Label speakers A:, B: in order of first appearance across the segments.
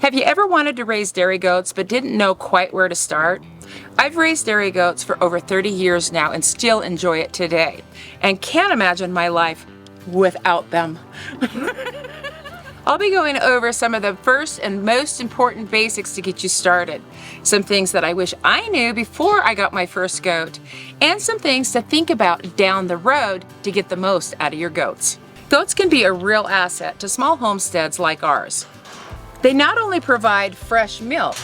A: Have you ever wanted to raise dairy goats but didn't know quite where to start? I've raised dairy goats for over 30 years now and still enjoy it today, and can't imagine my life without them. I'll be going over some of the first and most important basics to get you started, some things that I wish I knew before I got my first goat, and some things to think about down the road to get the most out of your goats. Goats can be a real asset to small homesteads like ours. They not only provide fresh milk,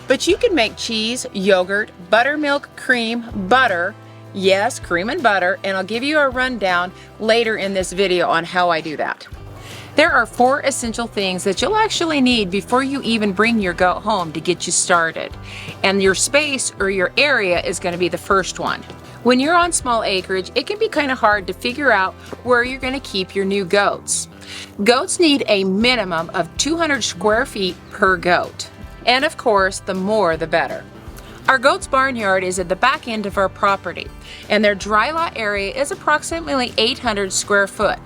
A: but you can make cheese, yogurt, buttermilk, cream, butter, yes, cream and butter, and I'll give you a rundown later in this video on how I do that. There are 4 essential things that you'll actually need before you even bring your goat home to get you started, and your space or your area is going to be the first one. When you're on small acreage, it can be kind of hard to figure out where you're going to keep your new goats. Goats need a minimum of 200 square feet per goat. And of course, the more the better. Our goats' barnyard is at the back end of our property, and their dry lot area is approximately 800 square foot.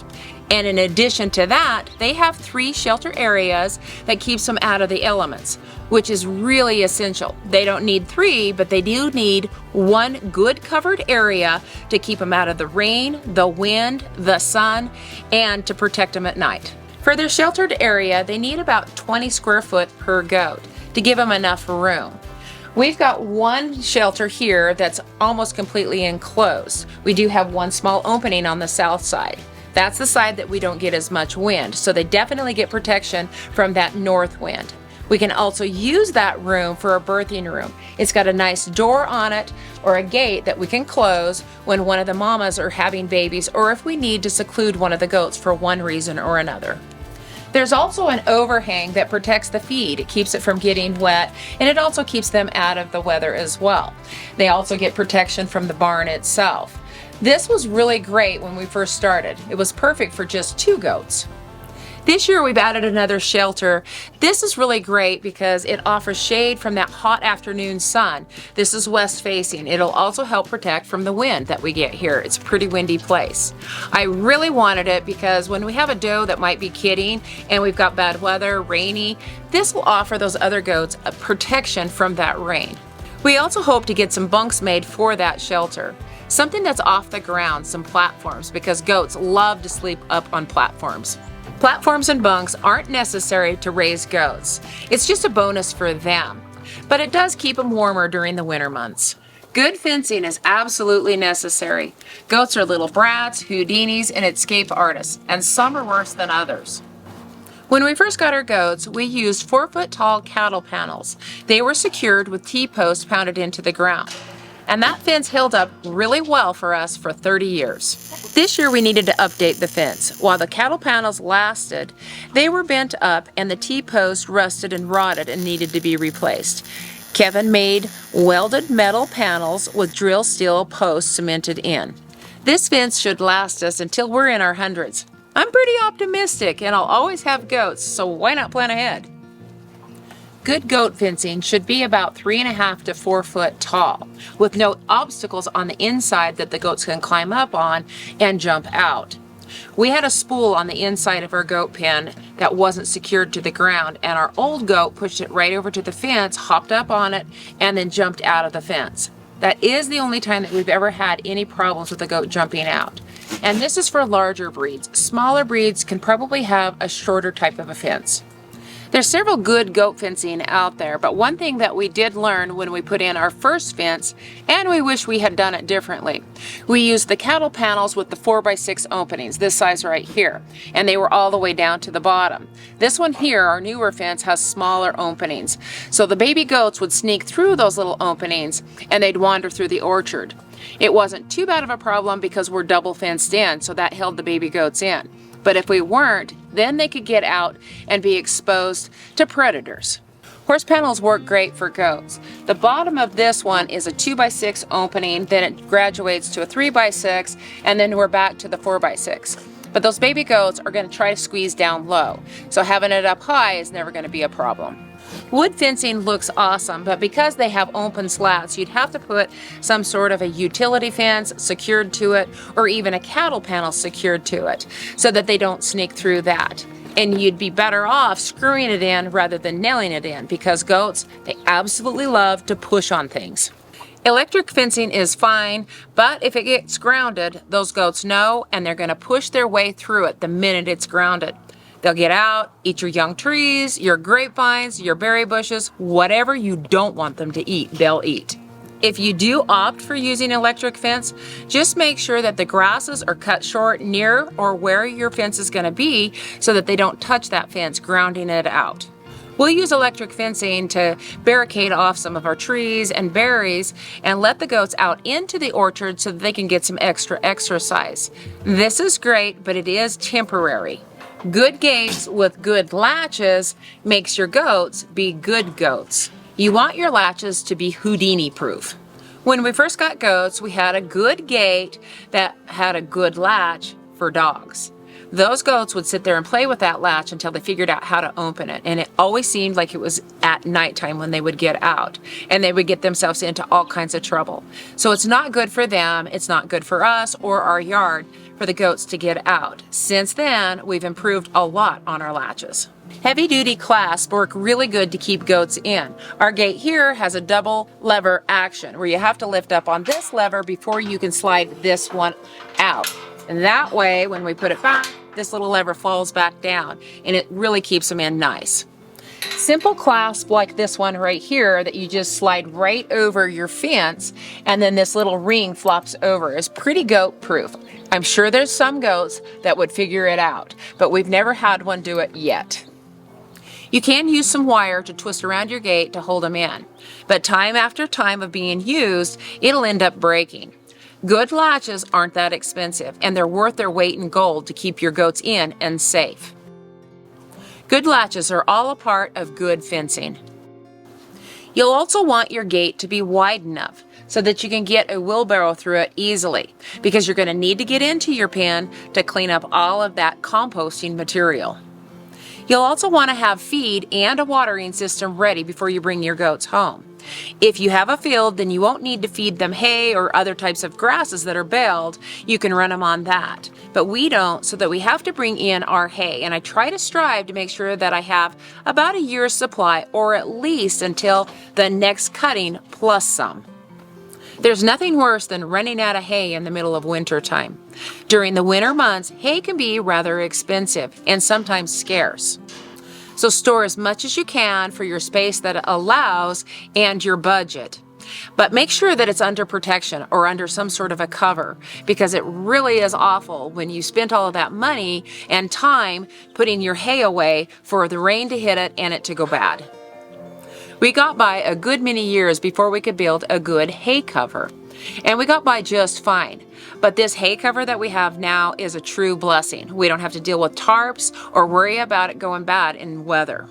A: And in addition to that, they have 3 shelter areas that keeps them out of the elements, which is really essential. They don't need 3, but they do need 1 good covered area to keep them out of the rain, the wind, the sun, and to protect them at night. For their sheltered area, they need about 20 square foot per goat to give them enough room. We've got 1 shelter here that's almost completely enclosed. We do have 1 small opening on the south side. That's the side that we don't get as much wind, so they definitely get protection from that north wind. We can also use that room for a birthing room. It's got a nice door on it or a gate that we can close when one of the mamas are having babies or if we need to seclude one of the goats for one reason or another. There's also an overhang that protects the feed. It keeps it from getting wet, and it also keeps them out of the weather as well. They also get protection from the barn itself. This was really great when we first started. It was perfect for just 2 goats. This year we've added another shelter. This is really great because it offers shade from that hot afternoon sun. This is west facing. It'll also help protect from the wind that we get here. It's a pretty windy place. I really wanted it because when we have a doe that might be kidding and we've got bad weather, rainy, this will offer those other goats a protection from that rain. We also hope to get some bunks made for that shelter. Something that's off the ground, some platforms, because goats love to sleep up on platforms. Platforms and bunks aren't necessary to raise goats. It's just a bonus for them, but it does keep them warmer during the winter months. Good fencing is absolutely necessary. Goats are little brats, Houdinis, and escape artists, and some are worse than others. When we first got our goats, we used 4-foot tall cattle panels. They were secured with T-posts pounded into the ground. And that fence held up really well for us for 30 years. This year we needed to update the fence. While the cattle panels lasted, they were bent up and the T-post rusted and rotted and needed to be replaced. Kevin made welded metal panels with drill steel posts cemented in. This fence should last us until we're in our hundreds. I'm pretty optimistic and I'll always have goats, so why not plan ahead? Good goat fencing should be about 3.5 to 4 foot tall, with no obstacles on the inside that the goats can climb up on and jump out. We had a spool on the inside of our goat pen that wasn't secured to the ground, and our old goat pushed it right over to the fence, hopped up on it, and then jumped out of the fence. That is the only time that we've ever had any problems with the goat jumping out. And this is for larger breeds. Smaller breeds can probably have a shorter type of a fence. There's several good goat fencing out there, but one thing that we did learn when we put in our first fence, and we wish we had done it differently, we used the cattle panels with the 4x6 openings, this size right here, and they were all the way down to the bottom. This one here, our newer fence, has smaller openings, so the baby goats would sneak through those little openings and they'd wander through the orchard. It wasn't too bad of a problem because we're double fenced in, so that held the baby goats in. But if we weren't, then they could get out and be exposed to predators. Horse panels work great for goats. The bottom of this one is a 2x6 opening, then it graduates to a 3x6, and then we're back to the 4x6. But those baby goats are going to try to squeeze down low, so having it up high is never going to be a problem. Wood fencing looks awesome, but because they have open slats, you'd have to put some sort of a utility fence secured to it, or even a cattle panel secured to it, so that they don't sneak through that. And you'd be better off screwing it in rather than nailing it in, because goats, they absolutely love to push on things. Electric fencing is fine, but if it gets grounded, those goats know, and they're going to push their way through it the minute it's grounded. They'll get out, eat your young trees, your grapevines, your berry bushes, whatever you don't want them to eat, they'll eat. If you do opt for using electric fence, just make sure that the grasses are cut short near or where your fence is going to be so that they don't touch that fence, grounding it out. We'll use electric fencing to barricade off some of our trees and berries and let the goats out into the orchard so that they can get some extra exercise. This is great, but it is temporary. Good gates with good latches makes your goats be good goats. You want your latches to be Houdini proof. When we first got goats, we had a good gate that had a good latch for dogs. Those goats would sit there and play with that latch until they figured out how to open it. And it always seemed like it was at nighttime when they would get out. And they would get themselves into all kinds of trouble. So it's not good for them, it's not good for us or our yard for the goats to get out. Since then, we've improved a lot on our latches. Heavy-duty clasps work really good to keep goats in. Our gate here has a double lever action where you have to lift up on this lever before you can slide this one out. And that way, when we put it back, this little lever falls back down, and it really keeps them in nice. Simple clasp like this one right here that you just slide right over your fence, and then this little ring flops over is pretty goat proof. I'm sure there's some goats that would figure it out, but we've never had one do it yet. You can use some wire to twist around your gate to hold them in, but time after time of being used, it'll end up breaking. Good latches aren't that expensive, and they're worth their weight in gold to keep your goats in and safe. Good latches are all a part of good fencing. You'll also want your gate to be wide enough so that you can get a wheelbarrow through it easily, because you're going to need to get into your pen to clean up all of that composting material. You'll also want to have feed and a watering system ready before you bring your goats home. If you have a field, then you won't need to feed them hay or other types of grasses that are baled. You can run them on that. But we don't, so that we have to bring in our hay. And I try to strive to make sure that I have about a year's supply, or at least until the next cutting plus some. There's nothing worse than running out of hay in the middle of winter time. During the winter months, hay can be rather expensive and sometimes scarce. So store as much as you can for your space that it allows and your budget. But make sure that it's under protection or under some sort of a cover, because it really is awful when you spent all of that money and time putting your hay away for the rain to hit it and it to go bad. We got by a good many years before we could build a good hay cover. And we got by just fine. But this hay cover that we have now is a true blessing. We don't have to deal with tarps or worry about it going bad in weather.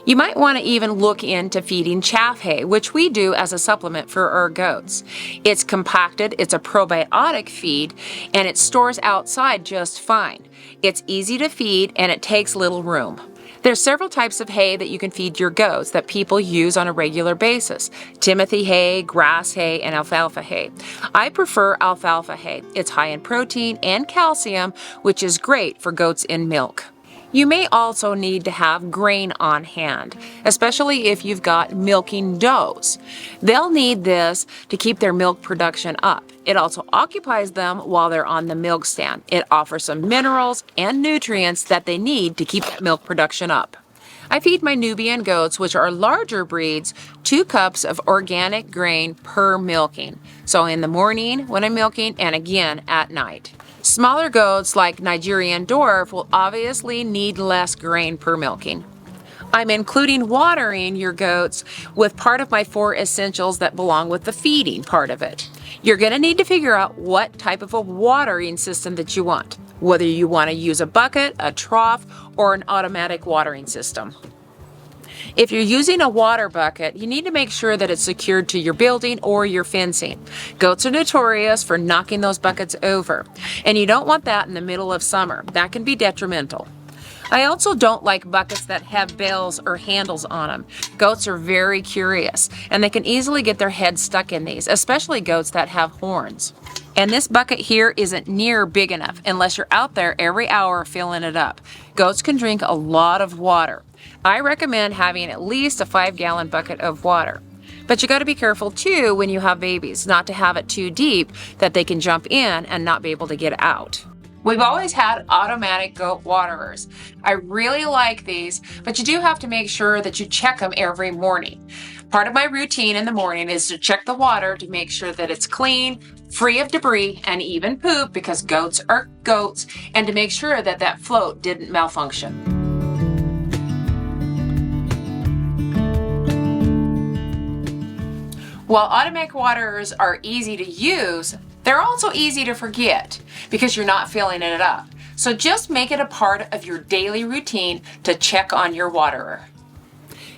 A: You might want to even look into feeding chaff hay, which we do as a supplement for our goats. It's compacted, it's a probiotic feed, and it stores outside just fine. It's easy to feed and it takes little room. There's several types of hay that you can feed your goats that people use on a regular basis. Timothy hay, grass hay, and alfalfa hay. I prefer alfalfa hay. It's high in protein and calcium, which is great for goats in milk. You may also need to have grain on hand, especially if you've got milking does. They'll need this to keep their milk production up. It also occupies them while they're on the milk stand. It offers some minerals and nutrients that they need to keep that milk production up. I feed my Nubian goats, which are larger breeds, 2 cups of organic grain per milking. So in the morning when I'm milking, and again at night. Smaller goats like Nigerian dwarf will obviously need less grain per milking. I'm including watering your goats with part of my 4 essentials that belong with the feeding part of it. You're going to need to figure out what type of a watering system that you want, whether you want to use a bucket, a trough, or an automatic watering system. If you're using a water bucket, you need to make sure that it's secured to your building or your fencing. Goats are notorious for knocking those buckets over, and you don't want that in the middle of summer. That can be detrimental. I also don't like buckets that have bells or handles on them. Goats are very curious, and they can easily get their head stuck in these, especially goats that have horns. And this bucket here isn't near big enough unless you're out there every hour filling it up. Goats can drink a lot of water. I recommend having at least a 5-gallon bucket of water. But you got to be careful too when you have babies, not to have it too deep that they can jump in and not be able to get out. We've always had automatic goat waterers. I really like these, but you do have to make sure that you check them every morning. Part of my routine in the morning is to check the water to make sure that it's clean, free of debris, and even poop, because goats are goats, and to make sure that that float didn't malfunction. While automatic waterers are easy to use, they're also easy to forget because you're not filling it up. So just make it a part of your daily routine to check on your waterer.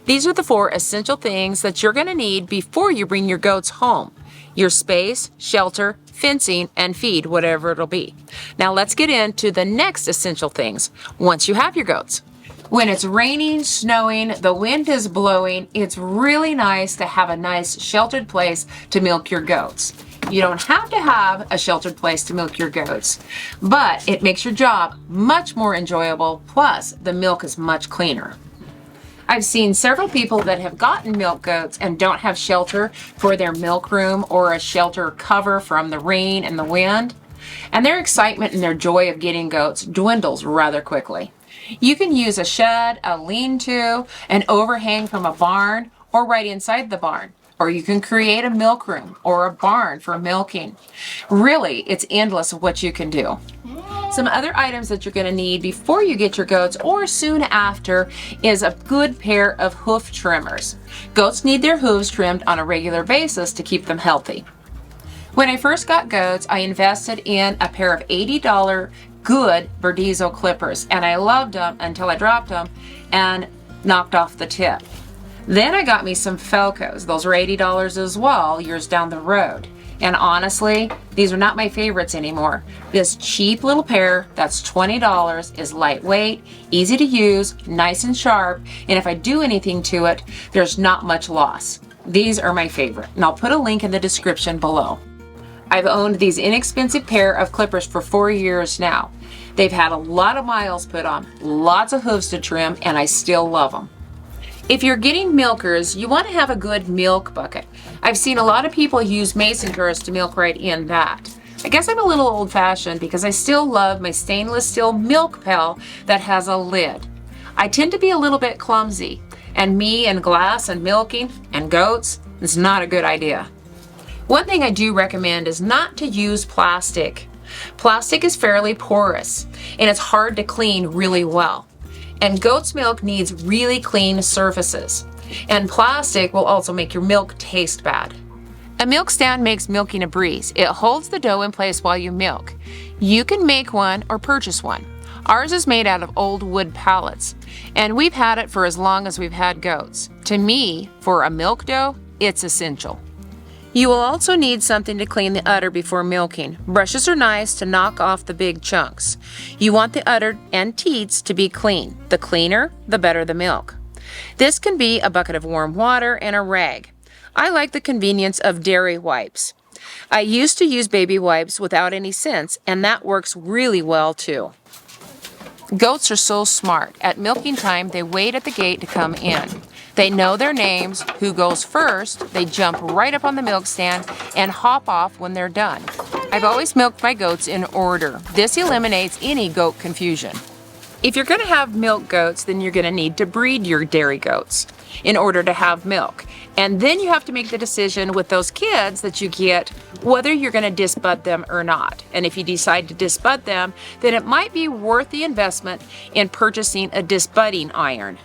A: These are the 4 essential things that you're going to need before you bring your goats home: your space, shelter, fencing, and feed, whatever it'll be. Now let's get into the next essential things once you have your goats. When it's raining, snowing, the wind is blowing, it's really nice to have a nice sheltered place to milk your goats. You don't have to have a sheltered place to milk your goats, but it makes your job much more enjoyable, plus the milk is much cleaner. I've seen several people that have gotten milk goats and don't have shelter for their milk room or a shelter cover from the rain and the wind, and their excitement and their joy of getting goats dwindles rather quickly. You can use a shed, a lean-to, an overhang from a barn, or right inside the barn. Or you can create a milk room or a barn for milking. Really, it's endless of what you can do. Some other items that you're going to need before you get your goats or soon after is a good pair of hoof trimmers. Goats need their hooves trimmed on a regular basis to keep them healthy. When I first got goats, I invested in a pair of $80 good Verdizo clippers, and I loved them until I dropped them and knocked off the tip. Then I got me some Felcos. Those were $80 as well, years down the road. And honestly, these are not my favorites anymore. This cheap little pair that's $20 is lightweight, easy to use, nice and sharp, and if I do anything to it, there's not much loss. These are my favorite, and I'll put a link in the description below. I've owned these inexpensive pair of clippers for 4 years now. They've had a lot of miles put on, lots of hooves to trim, and I still love them. If you're getting milkers, you want to have a good milk bucket. I've seen a lot of people use mason jars to milk right in that. I guess I'm a little old-fashioned because I still love my stainless steel milk pail that has a lid. I tend to be a little bit clumsy, and me and glass and milking and goats is not a good idea. One thing I do recommend is not to use plastic. Plastic is fairly porous, and it's hard to clean really well. And goat's milk needs really clean surfaces. And plastic will also make your milk taste bad. A milk stand makes milking a breeze. It holds the dough in place while you milk. You can make one or purchase one. Ours is made out of old wood pallets, and we've had it for as long as we've had goats. To me, for a milk dough, it's essential. You will also need something to clean the udder before milking. Brushes are nice to knock off the big chunks. You want the udder and teats to be clean. The cleaner, the better the milk. This can be a bucket of warm water and a rag. I like the convenience of dairy wipes. I used to use baby wipes without any scents, and that works really well too. Goats are so smart. At milking time, they wait at the gate to come in. They know their names, who goes first, they jump right up on the milk stand and hop off when they're done. I've always milked my goats in order. This eliminates any goat confusion. If you're going to have milk goats, then you're going to need to breed your dairy goats in order to have milk. And then you have to make the decision with those kids that you get whether you're going to disbud them or not. And if you decide to disbud them, then it might be worth the investment in purchasing a disbudding iron.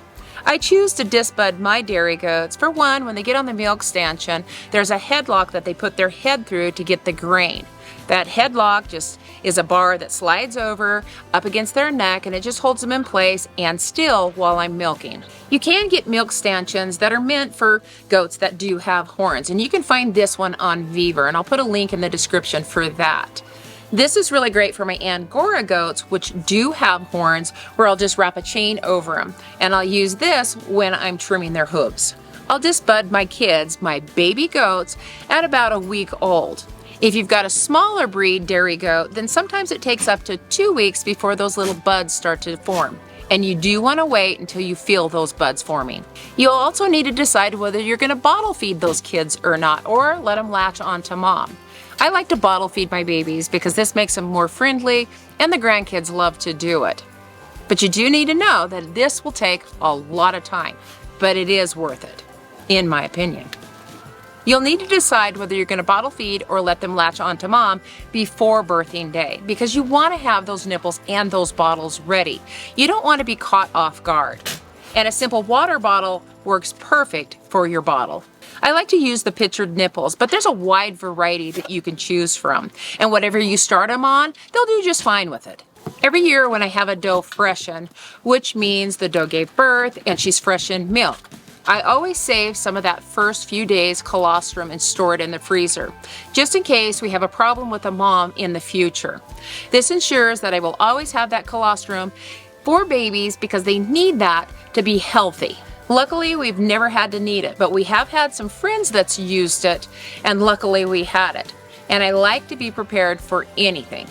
A: I choose to disbud my dairy goats. For one, when they get on the milk stanchion, there's a headlock that they put their head through to get the grain. That headlock just is a bar that slides over up against their neck, and it just holds them in place and still while I'm milking. You can get milk stanchions that are meant for goats that do have horns, and you can find this one on Viver, and I'll put a link in the description for that. This is really great for my Angora goats, which do have horns, where I'll just wrap a chain over them. And I'll use this when I'm trimming their hooves. I'll disbud my kids, my baby goats, at about a week old. If you've got a smaller breed dairy goat, then sometimes it takes up to 2 weeks before those little buds start to form. And you do want to wait until you feel those buds forming. You'll also need to decide whether you're going to bottle feed those kids or not, or let them latch onto mom. I like to bottle feed my babies because this makes them more friendly, and the grandkids love to do it. But you do need to know that this will take a lot of time, but it is worth it, in my opinion. You'll need to decide whether you're going to bottle feed or let them latch onto mom before birthing day, because you want to have those nipples and those bottles ready. You don't want to be caught off guard. And a simple water bottle works perfect for your bottle. I like to use the pictured nipples, but there's a wide variety that you can choose from. And whatever you start them on, they'll do just fine with it. Every year when I have a doe freshen, which means the doe gave birth and she's freshened milk, I always save some of that first few days colostrum and store it in the freezer, just in case we have a problem with a mom in the future. This ensures that I will always have that colostrum for babies because they need that to be healthy. Luckily, we've never had to need it, but we have had some friends that's used it, and luckily we had it. And I like to be prepared for anything.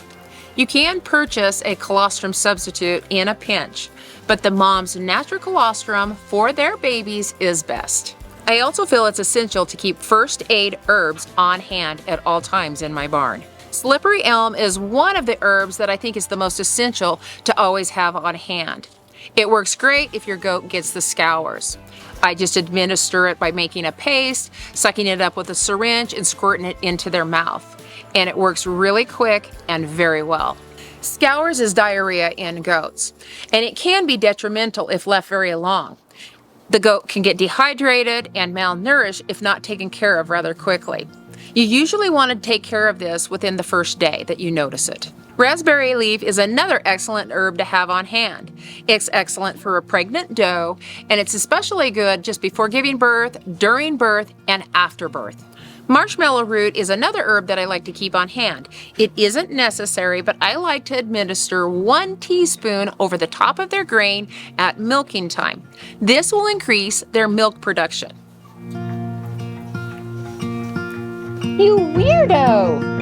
A: You can purchase a colostrum substitute in a pinch, but the mom's natural colostrum for their babies is best. I also feel it's essential to keep first aid herbs on hand at all times in my barn. Slippery elm is one of the herbs that I think is the most essential to always have on hand. It works great if your goat gets the scours. I just administer it by making a paste, sucking it up with a syringe, and squirting it into their mouth. And it works really quick and very well. Scours is diarrhea in goats, and it can be detrimental if left very long. The goat can get dehydrated and malnourished if not taken care of rather quickly. You usually want to take care of this within the first day that you notice it. Raspberry leaf is another excellent herb to have on hand. It's excellent for a pregnant doe, and it's especially good just before giving birth, during birth, and after birth. Marshmallow root is another herb that I like to keep on hand. It isn't necessary, but I like to administer 1 teaspoon over the top of their grain at milking time. This will increase their milk production. You weirdo!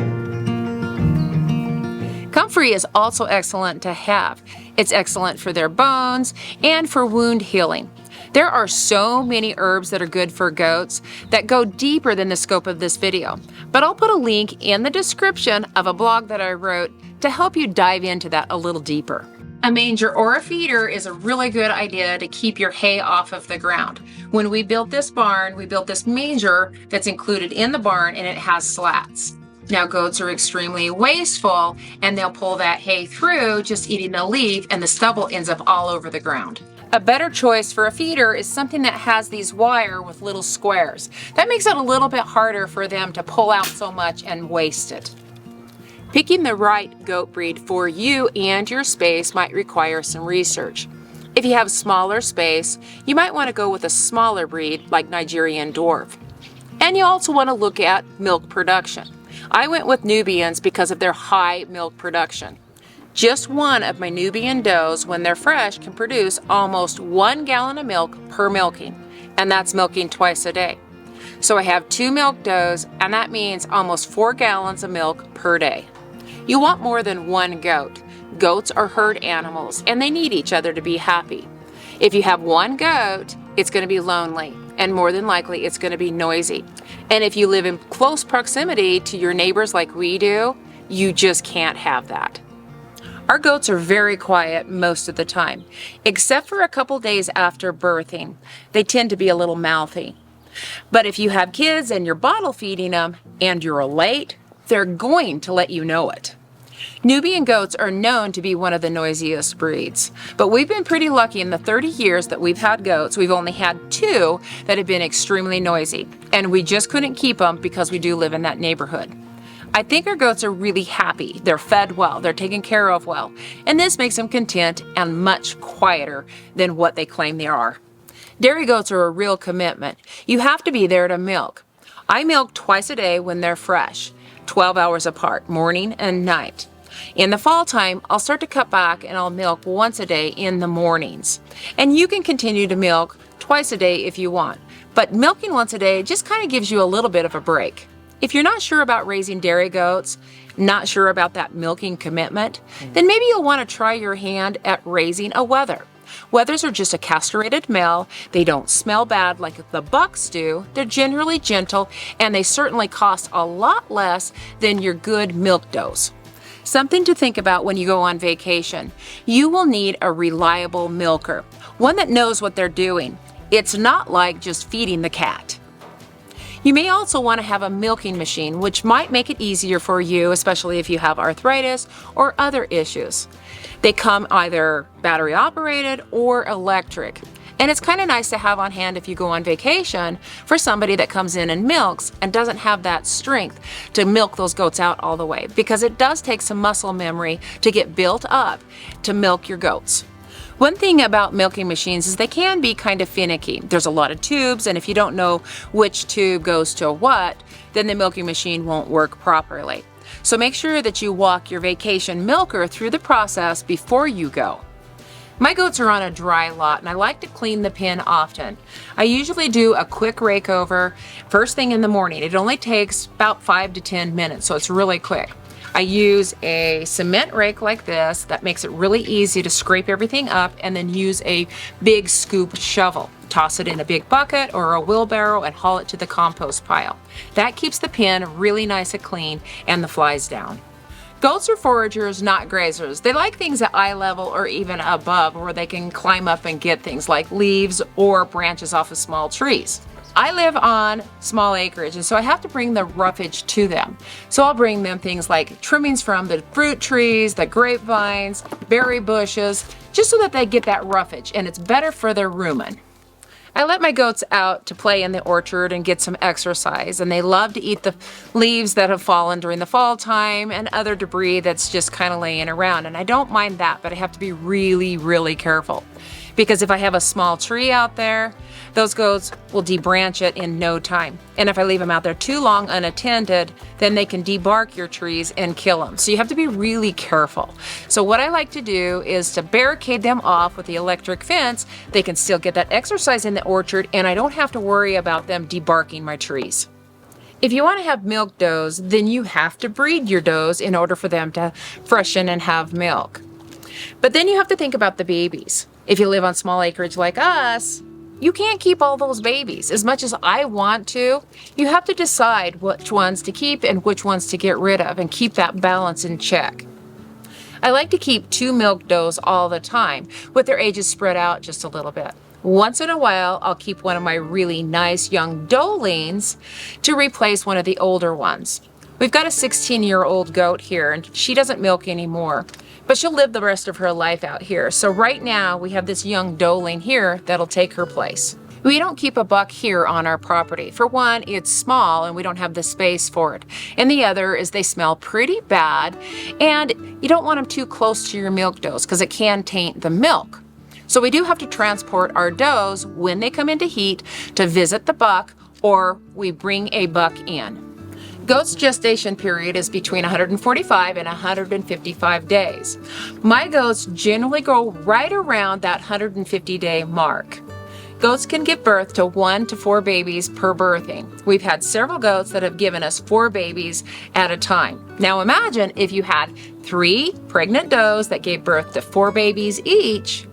A: Comfrey is also excellent to have. It's excellent for their bones and for wound healing. There are so many herbs that are good for goats that go deeper than the scope of this video, but I'll put a link in the description of a blog that I wrote to help you dive into that a little deeper. A manger or a feeder is a really good idea to keep your hay off of the ground. When we built this barn, we built this manger that's included in the barn, and it has slats. Now, goats are extremely wasteful, and they'll pull that hay through just eating the leaf, and the stubble ends up all over the ground. A better choice for a feeder is something that has these wire with little squares. That makes it a little bit harder for them to pull out so much and waste it. Picking the right goat breed for you and your space might require some research. If you have smaller space, you might want to go with a smaller breed like Nigerian Dwarf. And you also want to look at milk production. I went with Nubians because of their high milk production. Just one of my Nubian does, when they're fresh, can produce almost 1 gallon of milk per milking, and that's milking twice a day. So I have 2 milk does, and that means almost 4 gallons of milk per day. You want more than 1 goat. Goats are herd animals, and they need each other to be happy. If you have 1 goat, it's going to be lonely, and more than likely it's going to be noisy. And if you live in close proximity to your neighbors like we do, you just can't have that. Our goats are very quiet most of the time, except for a couple days after birthing. They tend to be a little mouthy. But if you have kids and you're bottle feeding them and you're late, they're going to let you know it. Nubian goats are known to be one of the noisiest breeds, but we've been pretty lucky in the 30 years that we've had goats. We've only had 2 that have been extremely noisy, and we just couldn't keep them because we do live in that neighborhood. I think our goats are really happy. They're fed well, they're taken care of well, and this makes them content and much quieter than what they claim they are. Dairy goats are a real commitment. You have to be there to milk. I milk twice a day when they're fresh. 12 hours apart, morning and night. In the fall time, I'll start to cut back and I'll milk once a day in the mornings. And you can continue to milk twice a day if you want, but milking once a day just kind of gives you a little bit of a break. If you're not sure about raising dairy goats, not sure about that milking commitment, then maybe you'll want to try your hand at raising a wether. Wethers are just a castrated male. They don't smell bad like the bucks do. They're generally gentle, and they certainly cost a lot less than your good milk does. Something to think about when you go on vacation. You will need a reliable milker, one that knows what they're doing. It's not like just feeding the cat. You may also want to have a milking machine, which might make it easier for you, especially if you have arthritis or other issues. They come either battery operated or electric. And it's kind of nice to have on hand if you go on vacation for somebody that comes in and milks and doesn't have that strength to milk those goats out all the way, because it does take some muscle memory to get built up to milk your goats. One thing about milking machines is they can be kind of finicky. There's a lot of tubes, and if you don't know which tube goes to what, then the milking machine won't work properly. So make sure that you walk your vacation milker through the process before you go. My goats are on a dry lot, and I like to clean the pen often. I usually do a quick rake over first thing in the morning. It only takes about 5 to 10 minutes, so it's really quick. I use a cement rake like this that makes it really easy to scrape everything up, and then use a big scoop shovel. Toss it in a big bucket or a wheelbarrow and haul it to the compost pile. That keeps the pen really nice and clean and the flies down. Goats are foragers, not grazers. They like things at eye level or even above, where they can climb up and get things like leaves or branches off of small trees. I live on small acreage, and so I have to bring the roughage to them. So I'll bring them things like trimmings from the fruit trees, the grapevines, berry bushes, just so that they get that roughage, and it's better for their rumen. I let my goats out to play in the orchard and get some exercise, and they love to eat the leaves that have fallen during the fall time and other debris that's just kind of laying around. And I don't mind that, but I have to be really, really careful, because if I have a small tree out there, those goats will debranch it in no time. And if I leave them out there too long unattended, then they can debark your trees and kill them. So you have to be really careful. So what I like to do is to barricade them off with the electric fence. They can still get that exercise in the orchard, and I don't have to worry about them debarking my trees. If you want to have milk does, then you have to breed your does in order for them to freshen and have milk. But then you have to think about the babies. If you live on small acreage like us, you can't keep all those babies. As much as I want to, you have to decide which ones to keep and which ones to get rid of, and keep that balance in check. I like to keep 2 milk does all the time, with their ages spread out just a little bit. Once in a while, I'll keep one of my really nice young doelings to replace one of the older ones. We've got a 16-year-old goat here, and she doesn't milk anymore, but she'll live the rest of her life out here. So right now we have this young doeling here that'll take her place. We don't keep a buck here on our property. For one, it's small and we don't have the space for it. And the other is they smell pretty bad, and you don't want them too close to your milk does because it can taint the milk. So we do have to transport our does when they come into heat to visit the buck, or we bring a buck in. Goat's gestation period is between 145 and 155 days. My goats generally go right around that 150-day mark. Goats can give birth to 1 to 4 babies per birthing. We've had several goats that have given us 4 babies at a time. Now imagine if you had 3 pregnant does that gave birth to 4 babies each.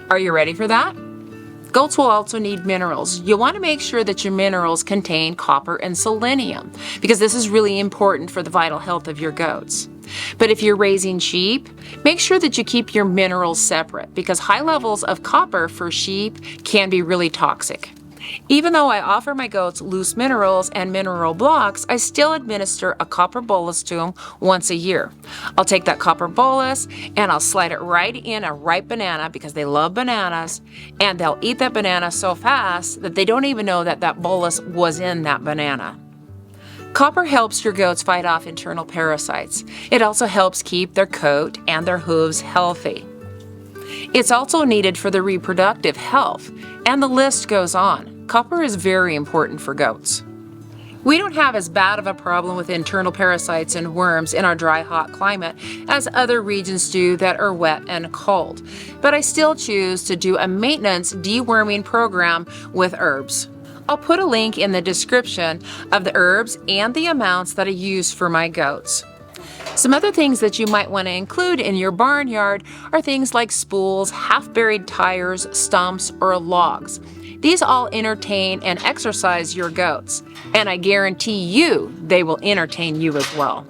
A: Are you ready for that? Goats will also need minerals. You'll want to make sure that your minerals contain copper and selenium, because this is really important for the vital health of your goats. But if you're raising sheep, make sure that you keep your minerals separate, because high levels of copper for sheep can be really toxic. Even though I offer my goats loose minerals and mineral blocks, I still administer a copper bolus to them once a year. I'll take that copper bolus and I'll slide it right in a ripe banana, because they love bananas, and they'll eat that banana so fast that they don't even know that that bolus was in that banana. Copper helps your goats fight off internal parasites. It also helps keep their coat and their hooves healthy. It's also needed for their reproductive health, and the list goes on. Copper is very important for goats. We don't have as bad of a problem with internal parasites and worms in our dry, hot climate as other regions do that are wet and cold, but I still choose to do a maintenance deworming program with herbs. I'll put a link in the description of the herbs and the amounts that I use for my goats. Some other things that you might want to include in your barnyard are things like spools, half-buried tires, stumps, or logs. These all entertain and exercise your goats, and I guarantee you they will entertain you as well.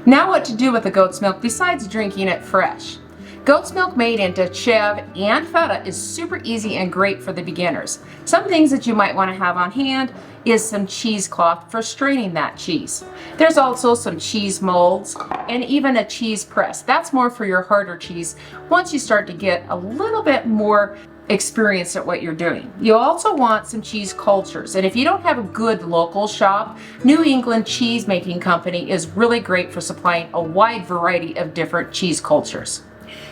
A: Now what to do with the goat's milk besides drinking it fresh. Goat's milk made into chev and feta is super easy and great for the beginners. Some things that you might want to have on hand is some cheesecloth for straining that cheese. There's also some cheese molds and even a cheese press. That's more for your harder cheese once you start to get a little bit more experience at what you're doing. You also want some cheese cultures, and if you don't have a good local shop, New England Cheese Making Company is really great for supplying a wide variety of different cheese cultures.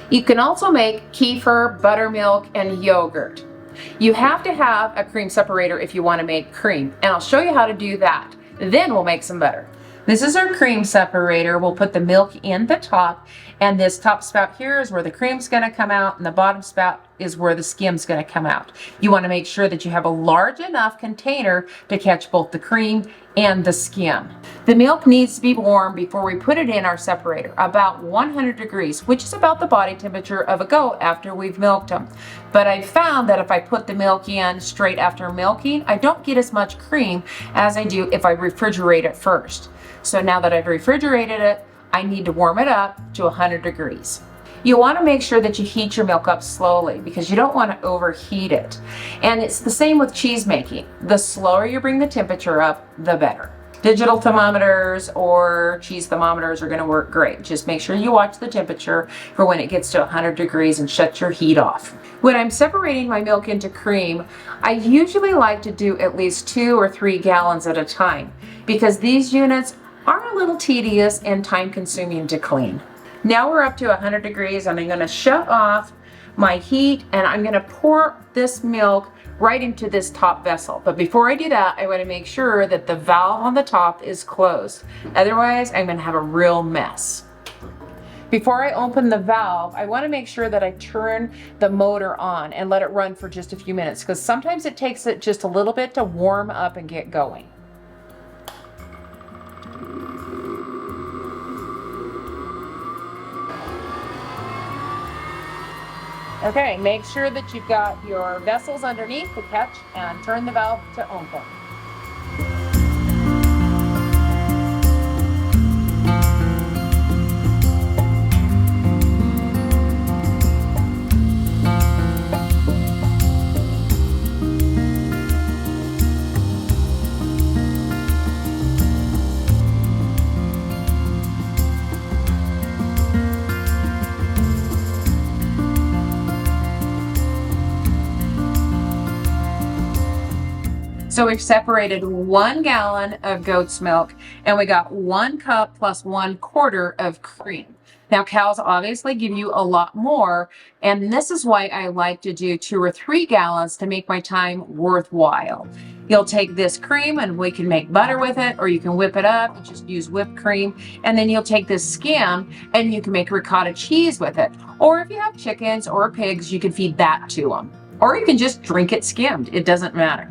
A: You can also make kefir, buttermilk, and yogurt. You have to have a cream separator if you want to make cream, and I'll show you how to do that. Then we'll make some butter. This is our cream separator. We'll put the milk in the top, and this top spout here is where the cream's going to come out, and the bottom spout is where the skim's going to come out. You want to make sure that you have a large enough container to catch both the cream and the skim. The milk needs to be warm before we put it in our separator, about 100 degrees, which is about the body temperature of a goat after we've milked them. But I found that if I put the milk in straight after milking, I don't get as much cream as I do if I refrigerate it first. So now that I've refrigerated it, I need to warm it up to 100 degrees. You want to make sure that you heat your milk up slowly because you don't want to overheat it. And it's the same with cheese making. The slower you bring the temperature up, the better. Digital thermometers or cheese thermometers are going to work great. Just make sure you watch the temperature for when it gets to 100 degrees and shut your heat off. When I'm separating my milk into cream, I usually like to do at least 2 or 3 gallons at a time because these units are a little tedious and time consuming to clean. Now we're up to 100 degrees and I'm going to shut off my heat and I'm going to pour this milk right into this top vessel. But before I do that, I want to make sure that the valve on the top is closed. Otherwise, I'm going to have a real mess. Before I open the valve, I want to make sure that I turn the motor on and let it run for just a few minutes because sometimes it takes it just a little bit to warm up and get going. Okay, make sure that you've got your vessels underneath the catch and turn the valve to open. So we've separated 1 gallon of goat's milk and we got 1 cup plus 1/4 of cream. Now cows obviously give you a lot more, and this is why I like to do 2 or 3 gallons to make my time worthwhile. You'll take this cream and we can make butter with it, or you can whip it up and just use whipped cream, and then you'll take this skim and you can make ricotta cheese with it. Or if you have chickens or pigs, you can feed that to them. Or you can just drink it skimmed, it doesn't matter.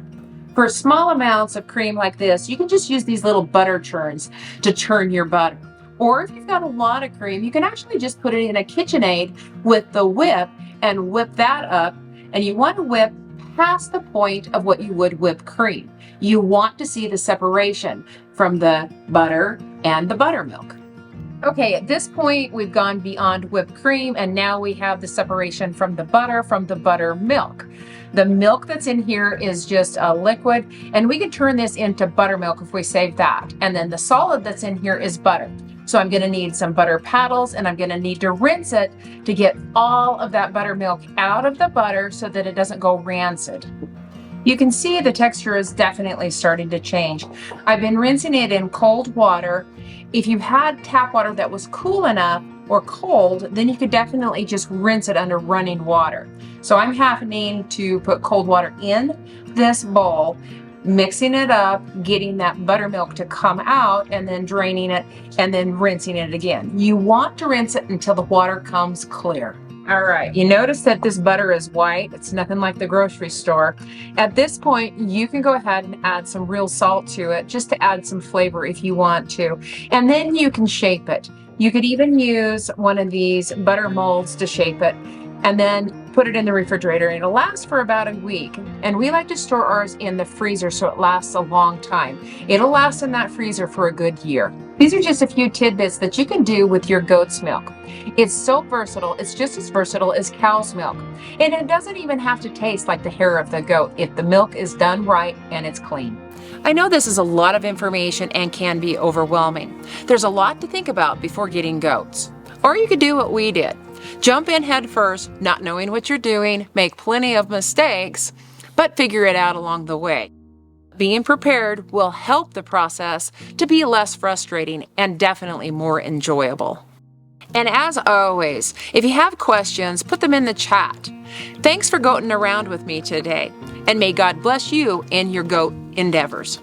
A: For small amounts of cream like this, you can just use these little butter churns to churn your butter. Or if you've got a lot of cream, you can actually just put it in a KitchenAid with the whip and whip that up. And you want to whip past the point of what you would whip cream. You want to see the separation from the butter and the buttermilk. Okay, at this point, we've gone beyond whipped cream, and now we have the separation from the buttermilk. The milk that's in here is just a liquid, and we can turn this into buttermilk if we save that. And then the solid that's in here is butter. So I'm gonna need some butter paddles, and I'm gonna need to rinse it to get all of that buttermilk out of the butter so that it doesn't go rancid. You can see the texture is definitely starting to change. I've been rinsing it in cold water. If you've had tap water that was cool enough or cold, then you could definitely just rinse it under running water. So I'm having to put cold water in this bowl, mixing it up, getting that buttermilk to come out, and then draining it, and then rinsing it again. You want to rinse it until the water comes clear. All right, you notice that this butter is white. It's nothing like the grocery store. At this point, you can go ahead and add some real salt to it just to add some flavor if you want to. And then you can shape it. You could even use one of these butter molds to shape it and then put it in the refrigerator, and it'll last for about a week. And we like to store ours in the freezer so it lasts a long time. It'll last in that freezer for a good year. These are just a few tidbits that you can do with your goat's milk. It's so versatile. It's just as versatile as cow's milk. And it doesn't even have to taste like the hair of the goat if the milk is done right and it's clean. I know this is a lot of information and can be overwhelming. There's a lot to think about before getting goats. Or you could do what we did. Jump in head first, not knowing what you're doing, make plenty of mistakes, but figure it out along the way. Being prepared will help the process to be less frustrating and definitely more enjoyable. And as always, if you have questions, put them in the chat. Thanks for goating around with me today, and may God bless you in your goat endeavors.